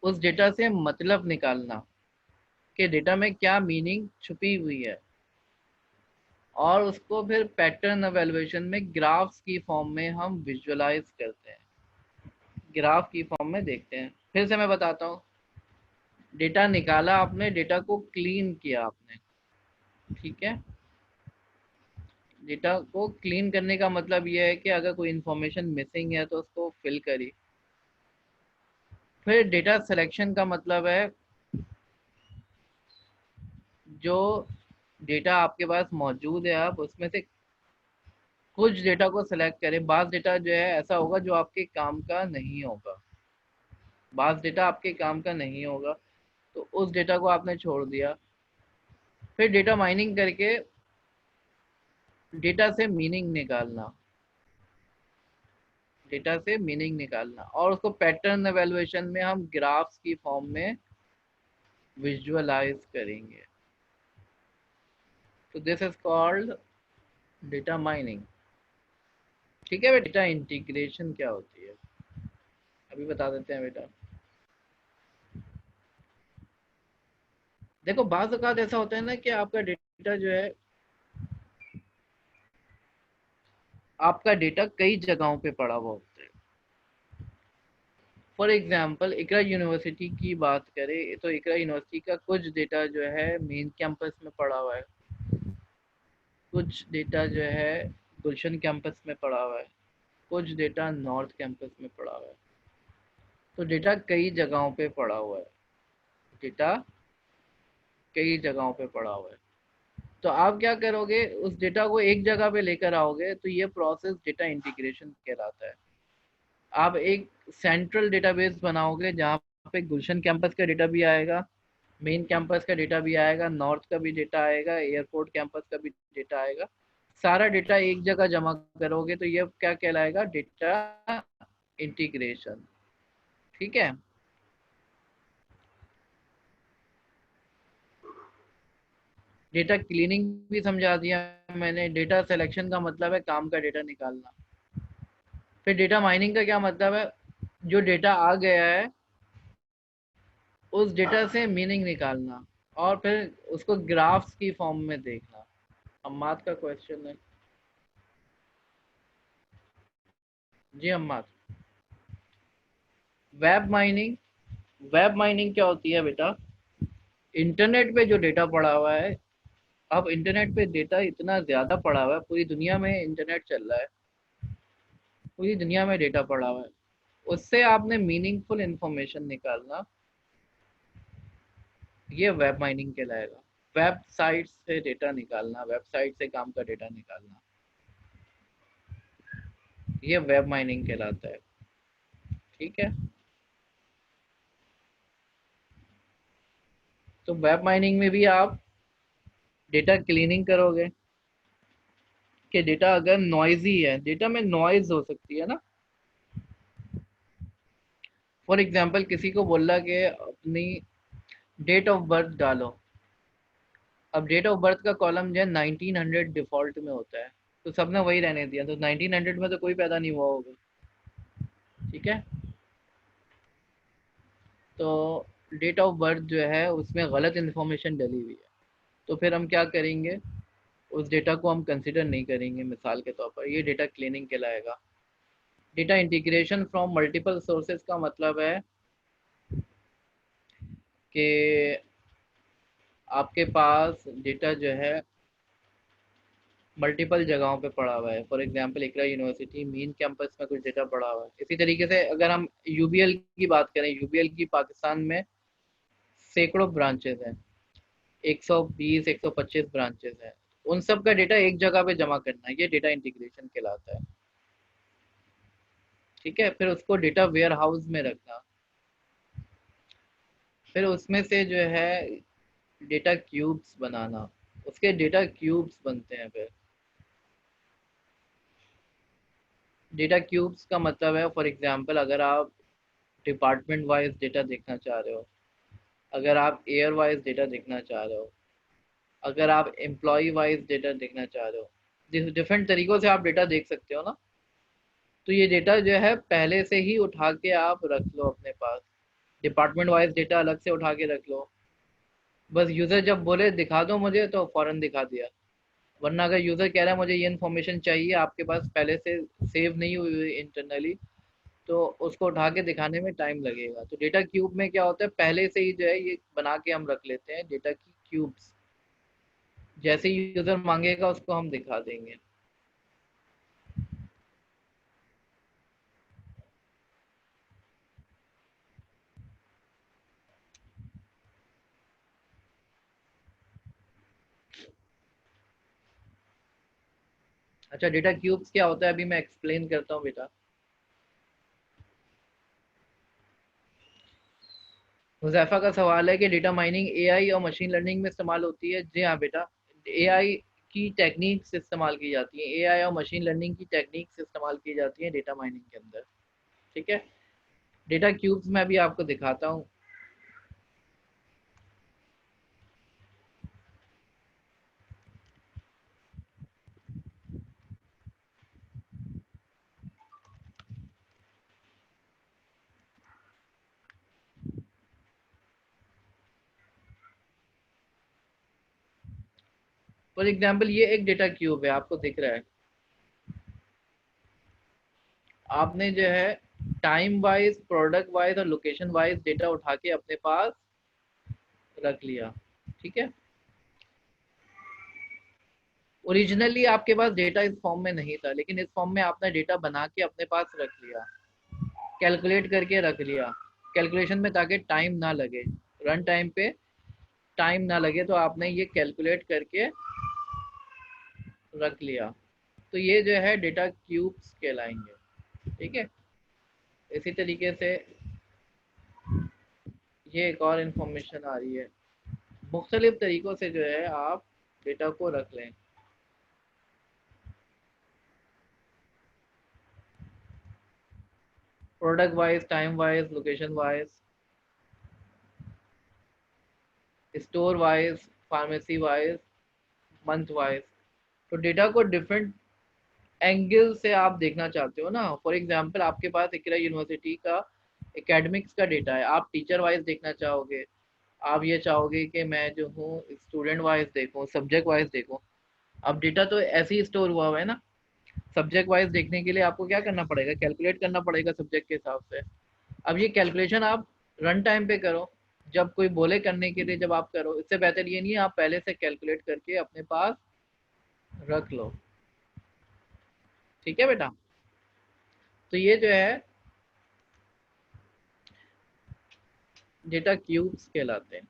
उस डेटा से मतलब निकालना कि डेटा में क्या मीनिंग छुपी हुई है, और उसको फिर पैटर्न एवेलुएशन में ग्राफ्स की फॉर्म में हम विजुअलाइज करते हैं, ग्राफ की फॉर्म में देखते हैं। फिर से मैं बताता हूँ, डेटा निकाला आपने, डेटा को क्लीन किया आपने, ठीक है। डेटा को क्लीन करने का मतलब ये है कि अगर कोई इन्फॉर्मेशन मिसिंग है तो उसको फिल करी। फिर डेटा सिलेक्शन का मतलब है जो डेटा आपके पास मौजूद है आप उसमें से कुछ डेटा को सिलेक्ट करें। बाज़ डेटा जो है ऐसा होगा जो आपके काम का नहीं होगा, बाज़ डेटा आपके काम का नहीं होगा, तो उस डेटा को आपने छोड़ दिया। फिर डेटा माइनिंग करके डेटा से मीनिंग निकालना, डेटा से मीनिंग निकालना, और उसको पैटर्न एवेलुएशन में हम ग्राफ्स की फॉर्म में विजुअलाइज करेंगे। तो this is called data mining. ठीक है, डेटा इंटीग्रेशन क्या होती है अभी बता देते हैं बेटा। देखो बाज़ औक़ात ऐसा होता है ना कि आपका डेटा जो है, आपका डेटा कई जगहों पे पड़ा हुआ होता है। फॉर एग्जांपल इकरा यूनिवर्सिटी की बात करें तो इकरा यूनिवर्सिटी का कुछ डेटा जो है मेन कैंपस में पड़ा हुआ है, कुछ डेटा जो है गुलशन कैंपस में पड़ा हुआ है, कुछ डेटा नॉर्थ कैंपस में पड़ा हुआ है। तो डेटा कई जगहों पे पड़ा हुआ है, डेटा कई जगहों पे पड़ा हुआ है। तो आप क्या करोगे, उस डेटा को एक जगह पे लेकर आओगे, तो ये प्रोसेस डेटा इंटीग्रेशन कहलाता है। आप एक सेंट्रल डेटाबेस बनाओगे जहाँ पे गुलशन कैंपस का डेटा भी आएगा, मेन कैंपस का डेटा भी आएगा, नॉर्थ का भी डेटा आएगा, एयरपोर्ट कैंपस का भी डेटा आएगा। सारा डेटा एक जगह जमा करोगे तो ये क्या कहलाएगा, डेटा इंटीग्रेशन। ठीक है। डेटा क्लीनिंग भी समझा दिया मैंने। डेटा सिलेक्शन का मतलब है काम का डेटा निकालना। फिर डेटा माइनिंग का क्या मतलब है, जो डेटा आ गया है उस डेटा से मीनिंग निकालना और फिर उसको ग्राफ्स की फॉर्म में देखना। अम्माद का क्वेश्चन है। जी Ammad. Web mining, web mining क्या होती है बेटा, इंटरनेट पे जो डेटा पड़ा हुआ है। अब इंटरनेट पे डेटा इतना ज़्यादा पड़ा हुआ है, पूरी दुनिया में इंटरनेट चल रहा है, पूरी दुनिया में डेटा पड़ा हुआ है, उससे आपने मीनिंगफुल इंफॉर्मेशन निकालना, ये वेब माइनिंग कहलाएगा। वेबसाइट से डेटा निकालना, वेबसाइट से काम का डेटा निकालना, ये वेब माइनिंग कहलाता है। ठीक है। तो वेब माइनिंग में भी आप डेटा क्लीनिंग करोगे कि डेटा अगर नॉइजी है, डेटा में नॉइज हो सकती है ना। फॉर एग्जांपल किसी को बोला कि अपनी डेट ऑफ बर्थ डालो। अब डेट ऑफ बर्थ का कॉलम जो है 1900 डिफॉल्ट में होता है, तो सबने वही रहने दिया, तो 1900 में तो कोई पैदा नहीं हुआ होगा। ठीक है। तो डेट ऑफ बर्थ जो है उसमें गलत इन्फॉर्मेशन डली हुई है, तो फिर हम क्या करेंगे, उस डेटा को हम कंसिडर नहीं करेंगे। मिसाल के तौर पर ये डेटा क्लीनिंग कहलाएगा। Data integration from multiple sources का मतलब है कि आपके पास डेटा जो है मल्टीपल जगहों पे पड़ा हुआ है। For example Iqra University main campus में कुछ डेटा पड़ा हुआ है। इसी तरीके से अगर हम यूबीएल की बात करें, यूबीएल की पाकिस्तान में सैकड़ों ब्रांचेस हैं, 120 125 ब्रांचेस हैं। उन सब का डेटा एक जगह पे जमा करना, ये डेटा इंटीग्रेशन कहलाता है। ठीक है। फिर उसको डेटा वेयर हाउस में रखना, फिर उसमें से जो है डेटा क्यूब्स बनाना, उसके डेटा क्यूब्स बनते हैं। फिर डेटा क्यूब्स का मतलब है, फॉर एग्जांपल अगर आप डिपार्टमेंट वाइज डेटा देखना चाह रहे हो, अगर आप एयर वाइज डेटा देखना चाह रहे हो, अगर आप एम्प्लॉय वाइज डेटा देखना चाह रहे हो, डिफरेंट तरीक़ों से आप डेटा देख सकते हो ना। तो ये डेटा जो है पहले से ही उठा के आप रख लो अपने पास, डिपार्टमेंट वाइज डेटा अलग से उठा के रख लो। बस यूज़र जब बोले दिखा दो मुझे तो फ़ौरन दिखा दिया। वरना अगर यूज़र कह रहा है मुझे ये इन्फॉर्मेशन चाहिए, आपके पास पहले से सेव नहीं हुई हुई इंटरनली, तो उसको उठा के दिखाने में टाइम लगेगा। तो डेटा क्यूब में क्या होता है, पहले से ही जो है ये बना के हम रख लेते हैं डेटा की क्यूब्स। जैसे ही यूज़र मांगेगा उसको हम दिखा देंगे। अच्छा, डेटा क्यूब्स क्या होता है अभी मैं एक्सप्लेन करता हूँ बेटा। हुज़ैफ़ा का सवाल है कि डेटा माइनिंग एआई और मशीन लर्निंग में इस्तेमाल होती है। जी हाँ बेटा, एआई की टेक्निक्स इस्तेमाल की जाती हैं, एआई और मशीन लर्निंग की टेक्निक्स इस्तेमाल की जाती हैं डेटा माइनिंग के अंदर। ठीक है, डेटा क्यूब्स मैं अभी आपको दिखाता हूँ। फॉर एग्जांपल ये एक डेटा क्यूब है, आपको दिख रहा है। आपने जो है टाइम वाइज, प्रोडक्ट वाइज और लोकेशन वाइज डेटा उठा के अपने पास रख लिया। ठीक है, ओरिजिनली आपके पास डेटा इस फॉर्म में नहीं था, लेकिन इस फॉर्म में आपने डेटा बना के अपने पास रख लिया, कैलकुलेट करके रख लिया। कैलकुलेशन में ताकि टाइम ना लगे, रन टाइम पे टाइम ना लगे, तो आपने ये कैलकुलेट करके रख लिया। तो ये जो है डेटा क्यूब्स कहलाएंगे। ठीक है, इसी तरीके से ये एक और इन्फॉर्मेशन आ रही है। मुख्तलिफ तरीक़ों से जो है आप डेटा को रख लें। Product wise, time wise, location wise, store wise, pharmacy wise, month wise. तो डेटा को डिफरेंट एंगल से आप देखना चाहते हो ना। फॉर एग्जांपल आपके पास इकरा यूनिवर्सिटी का एकेडमिक्स का डेटा है, आप टीचर वाइज देखना चाहोगे, आप ये चाहोगे कि मैं जो हूँ स्टूडेंट वाइज देखूँ, सब्जेक्ट वाइज देखूँ। अब डेटा तो ऐसे ही स्टोर हुआ हुआ है ना। सब्जेक्ट वाइज देखने के लिए आपको क्या करना पड़ेगा, कैलकुलेट करना पड़ेगा सब्जेक्ट के हिसाब से। अब ये कैलकुलेशन आप रन टाइम पे करो, जब कोई बोले करने के लिए जब आप करो, इससे बेहतर ये नहीं है आप पहले से कैलकुलेट करके अपने पास रख लो। ठीक है बेटा, तो ये जो है डेटा क्यूब्स कहलाते हैं।